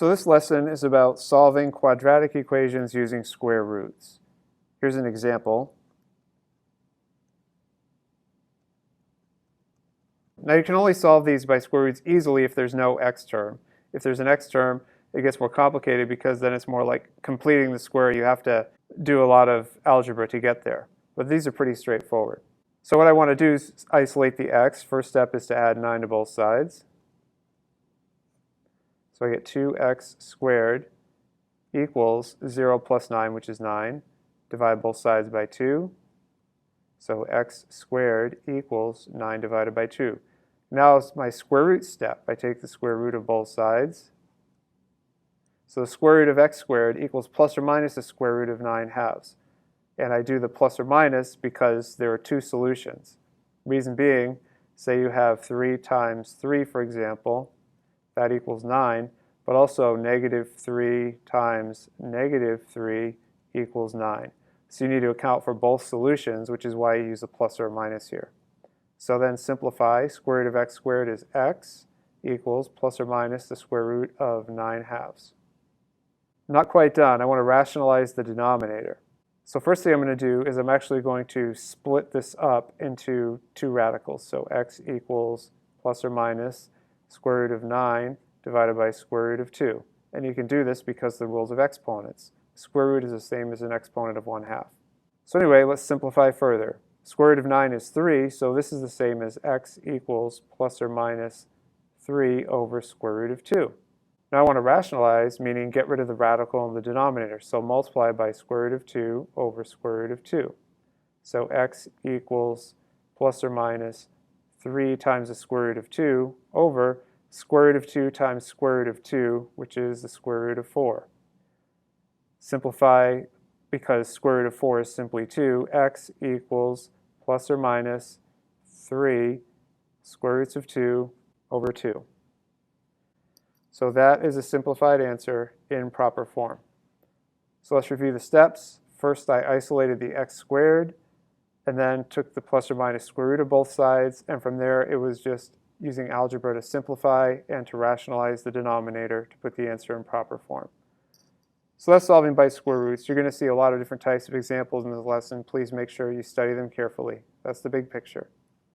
So this lesson is about solving quadratic equations using square roots. Here's an example. Now you can only solve these by square roots easily if there's no x term. If there's an x term, it gets more complicated because then it's more like completing the square. You have to do a lot of algebra to get there. But these are pretty straightforward. So what I want to do is isolate the x. First step is to add 9 to both sides. So I get 2x squared equals 0 plus 9, which is 9. Divide both sides by 2. So x squared equals 9 divided by 2. Now it's my square root step. I take the square root of both sides. So the square root of x squared equals plus or minus the square root of 9 halves. And I do the plus or minus because there are two solutions. Reason being, say you have 3 times 3, for example. That equals 9, but also negative 3 times negative 3 equals 9. So you need to account for both solutions, which is why you use a plus or a minus here. So then simplify. Square root of x squared is x equals plus or minus the square root of 9 halves. Not quite done. I want to rationalize the denominator. So first thing I'm going to do is I'm actually going to split this up into two radicals. So x equals plus or minus square root of 9 divided by square root of 2. And you can do this because of the rules of exponents. Square root is the same as an exponent of 1/2. So anyway, let's simplify further. Square root of 9 is 3, so this is the same as x equals plus or minus 3 over square root of 2. Now I want to rationalize, meaning get rid of the radical in the denominator. So multiply by square root of 2 over square root of 2. So x equals plus or minus 3 times the square root of 2 over square root of 2 times square root of 2, which is the square root of 4. Simplify because square root of 4 is simply 2. X equals plus or minus 3 square roots of 2 over 2. So that is a simplified answer in proper form. So let's review the steps. First, I isolated the x squared, and then took the plus or minus square root of both sides, and from there it was just using algebra to simplify and to rationalize the denominator to put the answer in proper form. So that's solving by square roots. You're going to see a lot of different types of examples in this lesson. Please make sure you study them carefully. That's the big picture.